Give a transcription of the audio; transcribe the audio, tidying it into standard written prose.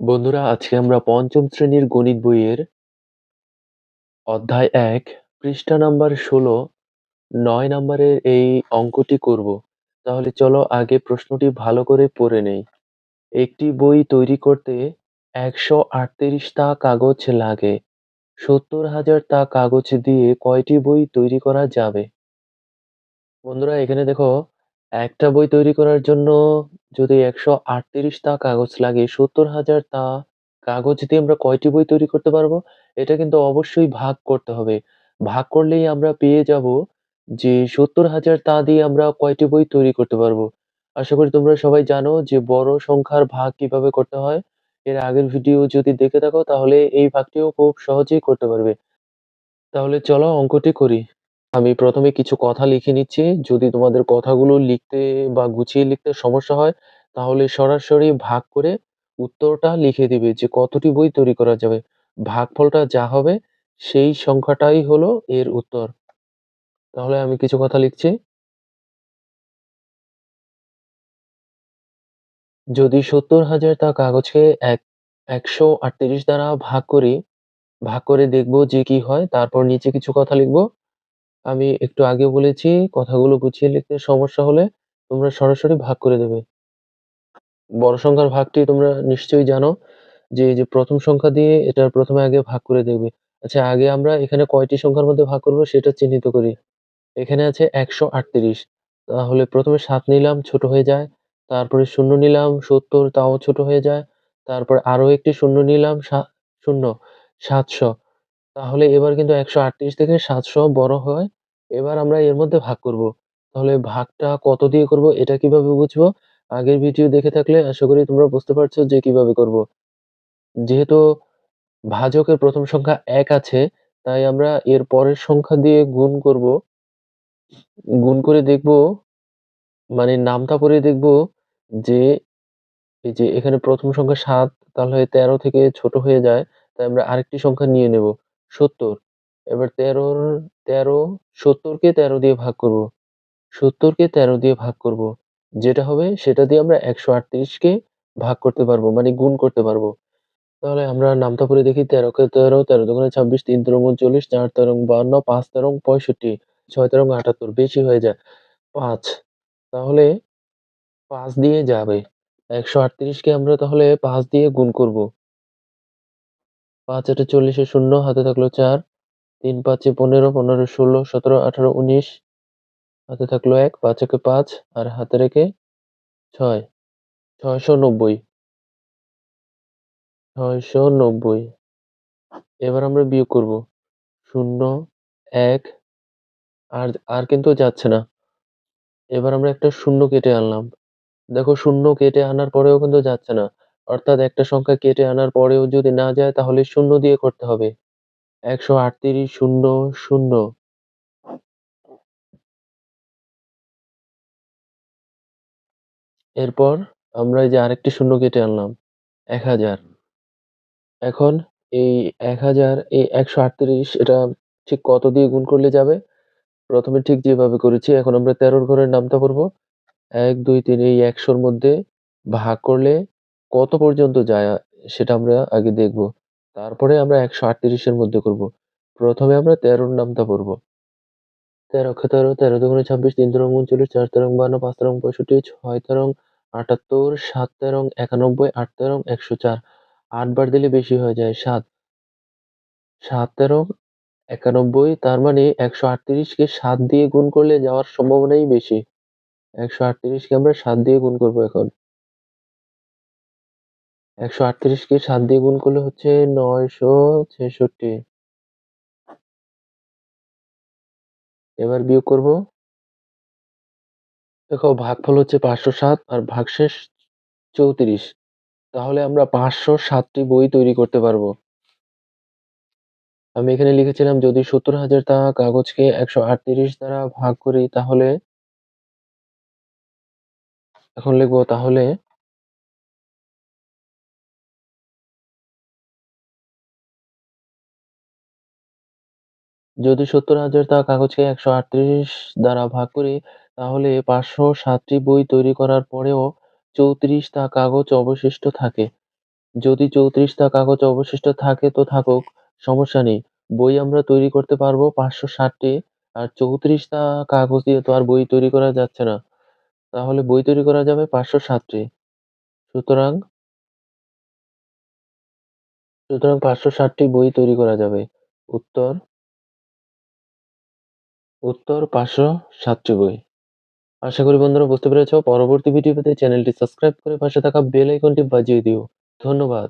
বন্ধুরা, আজকে আমরা পঞ্চম শ্রেণীর গণিত বইয়ের অধ্যায় ১ পৃষ্ঠা নাম্বার ১৬ ৯ নাম্বারের এই অঙ্কটি করব। তাহলে চলো আগে প্রশ্নটি ভালো করে পড়ে নেই। একটি বই তৈরি করতে ১৩৮ টা কাগজ লাগে। ৭০,০০০ টা কাগজ দিয়ে কয়টি বই তৈরি করা যাবে? বন্ধুরা, এখানে দেখো, একটা বই তৈরি করার জন্য যদি ১৩৮ টা কাগজ লাগে, ৭০,০০০ টা কাগজ দিয়ে আমরা কয়টি বই তৈরি করতে পারবো? এটা কিন্তু অবশ্যই ভাগ করতে হবে। ভাগ করলেই আমরা পেয়ে যাবো যে ৭০,০০০ টা দিয়ে আমরা কয়টি বই তৈরি করতে পারবো। আশা করি তোমরা সবাই জানো যে বড় সংখ্যার ভাগ কিভাবে করতে হয়। এর আগের ভিডিও যদি দেখে থাকো তাহলে এই ভাগটিও খুব সহজেই করতে পারবে। তাহলে চলো অঙ্কটি করি। আমি ১ম এ কিছু কথা লিখে নিচ্ছি। যদি তোমাদের কথাগুলো লিখতে বা গুছিয়ে লিখতে সমস্যা হয়, তাহলে সরাসরি ভাগ করে উত্তরটা লিখে দিবে যে কতটি বই তৈরি করা যাবে। ভাগফলটা যা হবে সেই সংখ্যাটাই হলো এর উত্তর। তাহলে আমি কিছু কথা লিখছি। যদি ৭০,০০০ টা কাগজকে ১৩৮ দ্বারা ভাগ করি, ভাগ করে দেখব যে কি হয়। তারপর নিচে কিছু কথা লিখব। আমি একটু আগেও বলেছি, কথাগুলো গুছিয়ে লিখতে সমস্যা হলে তোমরা সরাসরি ভাগ করে দেবে। বড় সংখ্যার ভাগটি তোমরা নিশ্চয়ই জানো যে, এই যে ১ম সংখ্যা দিয়ে এটার ১ম এ আগে ভাগ করে দেখবে। আচ্ছা, আগে আমরা এখানে কয়টি সংখ্যার মধ্যে ভাগ করব সেটা চিহ্নিত করি। এখানে আছে ১৩৮, তাহলে ১ম এ ৭ নিলাম, ছোট হয়ে যায়। তারপরে ০ নিলাম, ৭০, তাও ছোট হয়ে যায়। তারপর আরো একটি ০ নিলাম, ০, ৭০০। তাহলে এবার কিন্তু ১৩৮ থেকে ৭০০ বড় হয়। এবার আমরা এর মধ্যে ভাগ করব। তাহলে ভাগটা কত দিয়ে করব এটা কিভাবে বুঝবো? আগের ভিডিও দেখে থাকলে আশা করি তোমরা বুঝতে পারছো যে কিভাবে করব। যেহেতু ভাজকের ১ম সংখ্যা ১ আছে, তাই আমরা এর পরের সংখ্যা দিয়ে গুণ করব। গুণ করে দেখব, মানে নামতা পড়ে দেখব যে এই যে এখানে ১ম সংখ্যা ৭, তাহলে ১৩ থেকে ছোট হয়ে যায়। তাই আমরা আরেকটি সংখ্যা নিয়ে নেব ৭০। এবার ১৩, ৭০ কে ১৩ দিয়ে ভাগ করব। ৭০ কে ১৩ দিয়ে ভাগ করব। যেটা হবে সেটা দিয়ে আমরা ১৩৮ কে ভাগ করতে পারবো, মানে গুণ করতে পারবো। তাহলে আমরা নামতা পড়ে দেখি। ১৩ কে ১৩, ৩ দুগুণে ২৬, ৩ তিরিং ৩৯, ৪ তেরং ৫২, ৫ তেরং ৬৫, ৬ তেরং ৭৮, বেশি হয়ে যায় ৫। তাহলে ৫ দিয়ে যাবে। ১৩৮ কে আমরা তাহলে ৫ দিয়ে গুণ করব। ৫ ৮ ৪০ এ ০, হাতে থাকলো ৪, ৩ ৫ এ ১৫, ১৫ এ ১৬, ১৭, ১৮, ১৯, হাতে থাকলো ১, ৫ একে ৫ আর হাতে রেখে ৬, ৬৯০। ৬৯০। এবার আমরা বিয়োগ করব। ০, ১, আর কিন্তু যাচ্ছে না। এবার আমরা একটা শূন্য কেটে আনলাম। দেখো, শূন্য কেটে আনার পরেও কিন্তু যাচ্ছে না। অর্থাৎ একটা সংখ্যা কেটে আনার পরেও যদি না যায় তাহলে শূন্য দিয়ে করতে হবে। ১৩৮, ০, ০। এরপর আমরা এই যে আরেকটি শূন্য কেটে আনলাম ১০০০। এখন এই ১০০০, এই ১৩৮ এটা ঠিক কত দিয়ে গুণ করলে যাবে? ১ম এ ঠিক যেভাবে করেছি এখন আমরা ১৩ র ঘরের নামতা পড়ব। ১, ২, ৩ এই ১০০ র মধ্যে ভাগ করলে কত পর্যন্ত যায় সেটা আমরা আগে দেখব। তারপরে আমরা ১৩৮ এর মধ্যে করব। ১ম এ আমরা ১৩ র নামতা পড়ব। ১৩ অক্ষে ১৩, ১৩ দুগুণে ২৬, ৩ তেরং ৩৯, ৪ তেরং ৫২, ৫ তেরং ৬৫, ৬ তেরং ৭৮, ৭ তেরং ৯১, ৮ তেরং ১০৪। ৮ বার দিলে বেশি হয়ে যায় ৭। ৭ তেরং ৯১, তার মানে ১৩৮ কে ৭ দিয়ে গুণ করলে যাওয়ার সম্ভাবনাই বেশি। ১৩৮ কে আমরা ৭ দিয়ে গুণ করব এখন। ১৩৮ কে ৭ দিয়ে গুণ করলে হচ্ছে ৯৬৬। এবার বিয়োগ করব। দেখো, ভাগফল হচ্ছে ৫০৭ আর ভাগশেষ ৩৪। তাহলে আমরা ৫০৭ টি বই তৈরি করতে পারবো। আমি এখানে লিখেছিলাম যদি ৭০,০০০ টা কাগজকে ১৩৮ দ্বারা ভাগ করি তাহলে, এখন লিখব তাহলে যদি ৭০,০০০ টা কাগজকে ১৩৮ দ্বারা ভাগ করি তাহলে ৫০৭ টি বই তৈরি করার পরেও ৩৪ টা কাগজ অবশিষ্ট থাকে। যদি 34 টা কাগজ অবশিষ্ট থাকে তো থাকুক, সমস্যা নেই। বই আমরা তৈরি করতে পারবো 560 টি। আর 34 টা কাগজ দিয়ে তো আর বই তৈরি করা যাচ্ছে না। তাহলে বই তৈরি করা যাবে 560 টি। সুতরাং সুতরাং 560 টি বই তৈরি করা যাবে। উত্তর উত্তর 560 টি বই। আশা করি বন্ধুরা বুঝতে পেরেছ। পরবর্তী ভিডিও পেতে চ্যানেলটি সাবস্ক্রাইব করে পাশে থাকা বেল আইকনটি বাজিয়ে দিও। ধন্যবাদ।